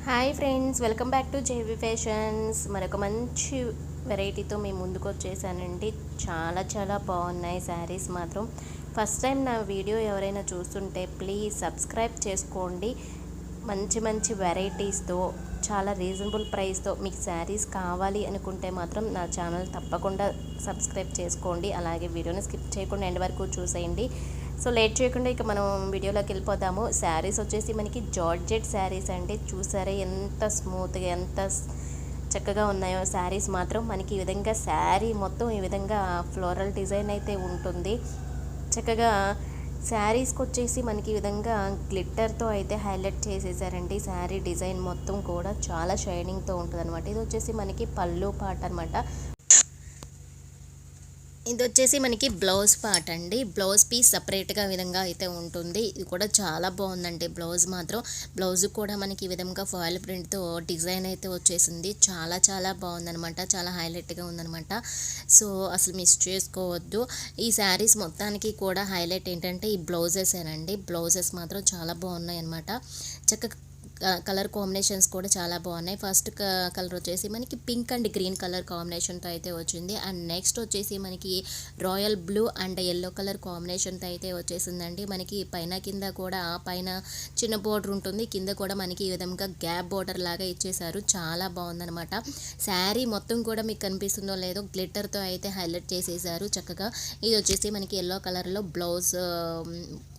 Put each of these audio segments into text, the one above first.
Hi friends, welcome back to JB fashions. మరొక మంచి వెరైటీతో మేము ముందుకు వచ్చేసానండి. చాలా చాలా బాగున్నాయి శారీస్ మాత్రం. ఫస్ట్ టైం నా వీడియో ఎవరైనా చూస్తుంటే ప్లీజ్ సబ్స్క్రైబ్ చేసుకోండి. మంచి మంచి వెరైటీస్తో చాలా రీజనబుల్ ప్రైస్తో మీకు శారీస్ కావాలి అనుకుంటే మాత్రం నా ఛానల్ తప్పకుండా సబ్స్క్రైబ్ చేసుకోండి. అలాగే వీడియోని స్కిప్ చేయకుండా ఎండ్ వరకు చూసేయండి. సో లేట్ చేయకుండా ఇక మనం వీడియోలోకి వెళ్ళిపోదాము. శారీస్ వచ్చేసి మనకి జార్జెట్ శారీస్ అండి. చూసారా ఎంత స్మూత్గా ఎంత చక్కగా ఉన్నాయో శారీస్ మాత్రం. మనకి ఈ విధంగా శారీ మొత్తం ఈ విధంగా ఫ్లోరల్ డిజైన్ అయితే ఉంటుంది. చక్కగా శారీస్కి వచ్చేసి మనకి ఈ విధంగా గ్లిట్టర్తో అయితే హైలైట్ చేసేసారండి. శారీ డిజైన్ మొత్తం కూడా చాలా షైనింగ్తో ఉంటుంది అనమాట. ఇది వచ్చేసి మనకి పళ్ళు పాట అనమాట. ఇది వచ్చేసి మనకి బ్లౌజ్ పార్ట్ అండి. బ్లౌజ్ పీస్ సపరేట్గా విధంగా అయితే ఉంటుంది. ఇది కూడా చాలా బాగుందండి. బ్లౌజ్ మాత్రం బ్లౌజ్ కూడా మనకి ఈ విధంగా ఫాయిల్ ప్రింట్తో డిజైన్ అయితే వచ్చేసింది. చాలా చాలా బాగుందనమాట. చాలా హైలైట్గా ఉందనమాట. సో అసలు మిస్ చేసుకోవద్దు. ఈ శారీస్ మొత్తానికి కూడా హైలైట్ ఏంటంటే ఈ బ్లౌజెసేనండి. బ్లౌజెస్ మాత్రం చాలా బాగున్నాయి అనమాట. చక్కగా కలర్ కాంబినేషన్స్ కూడా చాలా బాగున్నాయి. ఫస్ట్ కలర్ వచ్చేసి మనకి పింక్ అండ్ గ్రీన్ కలర్ కాంబినేషన్తో అయితే వచ్చింది. అండ్ నెక్స్ట్ వచ్చేసి మనకి royal blue and yellow colour కాంబినేషన్తో అయితే వచ్చేసిందండి. మనకి పైన కింద కూడా పైన చిన్న బోర్డర్ ఉంటుంది, కింద కూడా మనకి ఈ విధంగా గ్యాప్ బోర్డర్ లాగా ఇచ్చేసారు. చాలా బాగుందనమాట. శారీ మొత్తం కూడా మీకు కనిపిస్తుందో లేదో గ్లిట్టర్తో అయితే హైలైట్ చేసేసారు చక్కగా. ఇది వచ్చేసి మనకి ఎల్లో కలర్లో బ్లౌజ్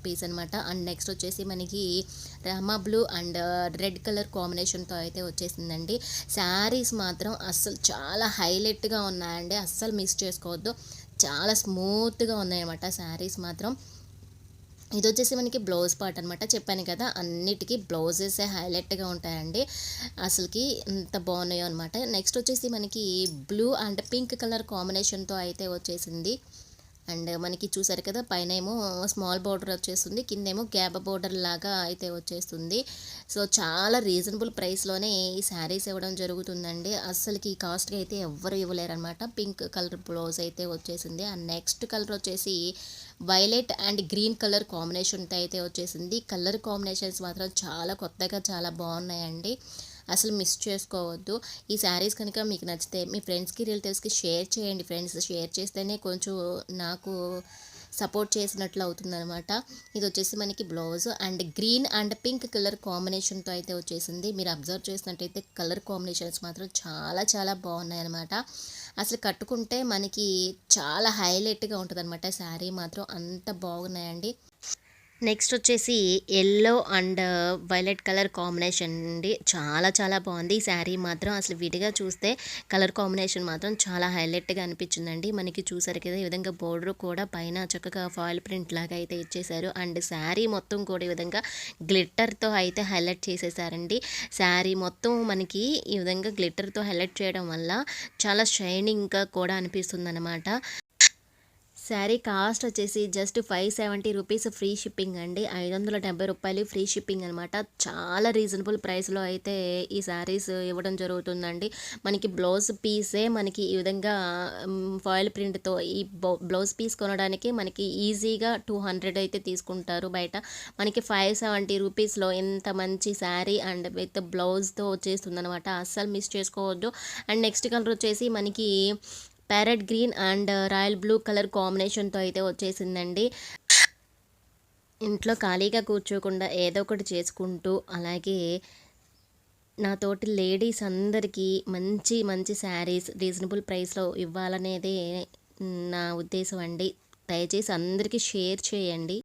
పీస్ అనమాట. అండ్ నెక్స్ట్ వచ్చేసి మనకి Rama blue and red colour కాంబినేషన్తో అయితే వచ్చేసిందండి. శారీస్ మాత్రం అస్సలు చాలా హైలైట్గా ఉన్నాయండి. అస్సలు మిస్ చేసుకోవద్దు. చాలా స్మూత్గా ఉన్నాయన్నమాట శారీస్ మాత్రం. ఇది వచ్చేసి మనకి బ్లౌజ్ పార్ట్ అనమాట. చెప్పాను కదా అన్నిటికీ బ్లౌజెసే హైలైట్గా ఉంటాయండి. అసలుకి ఎంత బాగున్నాయో అనమాట. నెక్స్ట్ వచ్చేసి మనకి బ్లూ అండ్ పింక్ కలర్ కాంబినేషన్తో అయితే వచ్చేసింది. అండ్ మనకి చూసారు కదా పైన ఏమో స్మాల్ బోర్డర్ వచ్చేస్తుంది, కిందేమో గ్యాప్ బోర్డర్ లాగా అయితే వచ్చేస్తుంది. సో చాలా రీజనబుల్ ప్రైస్లోనే ఈ శారీస్ ఇవ్వడం జరుగుతుందండి. అస్సలకి ఈ కాస్ట్కి అయితే ఎవ్వరు ఇవ్వలేరనమాట. పింక్ కలర్ బ్లౌజ్ అయితే వచ్చేసింది. అండ్ నెక్స్ట్ కలర్ వచ్చేసి వైలెట్ అండ్ గ్రీన్ కలర్ కాంబినేషన్తో అయితే వచ్చేసింది. కలర్ కాంబినేషన్స్ మాత్రం చాలా కొత్తగా చాలా బాగున్నాయండి. అసలు మిస్ చేసుకోవద్దు. ఈ శారీస్ కనుక మీకు నచ్చితే మీ ఫ్రెండ్స్కి రిలేటివ్స్కి షేర్ చేయండి. ఫ్రెండ్స్ షేర్ చేస్తేనే కొంచెం నాకు సపోర్ట్ చేసినట్లు అవుతుందన్నమాట. ఇది వచ్చేసి మనకి blouse and green and pink colour కాంబినేషన్తో అయితే వచ్చేసింది. మీరు అబ్జర్వ్ చేసినట్టయితే కలర్ కాంబినేషన్స్ మాత్రం చాలా చాలా బాగున్నాయి అన్నమాట. అసలు కట్టుకుంటే మనకి చాలా హైలైట్గా ఉంటుంది అనమాట. శారీ మాత్రం అంత బాగున్నాయండి. నెక్స్ట్ వచ్చేసి yellow and violet colour combination అండి. చాలా చాలా బాగుంది ఈ శారీ మాత్రం. అసలు విడిగా చూస్తే కలర్ కాంబినేషన్ మాత్రం చాలా హైలైట్గా అనిపించిందండి. మనకి చూసారు కదా ఈ విధంగా బోర్డర్ కూడా పైన చక్కగా ఫాయిల్ ప్రింట్ లాగా అయితే ఇచ్చేసారు. అండ్ శారీ మొత్తం కూడా ఈ విధంగా గ్లిట్టర్తో అయితే హైలైట్ చేసేసారండి. శారీ మొత్తం మనకి ఈ విధంగా గ్లిట్టర్తో హైలైట్ చేయడం వల్ల చాలా షైనింగ్గా కూడా అనిపిస్తుంది అనమాట. శారీ కాస్ట్ వచ్చేసి జస్ట్ 570 రూపీస్ ఫ్రీ షిప్పింగ్ అండి. 570 రూపాయలు ఫ్రీ షిప్పింగ్ అనమాట. చాలా రీజనబుల్ ప్రైస్లో అయితే ఈ శారీస్ ఇవ్వడం జరుగుతుందండి. మనకి బ్లౌజ్ పీసే మనకి ఈ విధంగా ఫాయిల్ ప్రింట్తో ఈ బ్లౌజ్ పీస్ కొనడానికి మనకి ఈజీగా 200 అయితే తీసుకుంటారు బయట. మనకి 570 రూపీస్లో ఎంత మంచి శారీ అండ్ విత్ బ్లౌజ్తో వచ్చేస్తుంది అనమాట. అస్సలు మిస్ చేసుకోవద్దు. అండ్ నెక్స్ట్ కలర్ వచ్చేసి మనకి parrot green and royal blue colour కాంబినేషన్తో అయితే వచ్చేసిందండి. ఇంట్లో ఖాళీగా కూర్చోకుండా ఏదో ఒకటి చేసుకుంటూ అలాగే నాతోటి లేడీస్ అందరికీ మంచి మంచి శారీస్ రీజనబుల్ ప్రైస్లో ఇవ్వాలనేదే నా ఉద్దేశం అండి. దయచేసి అందరికీ షేర్ చేయండి.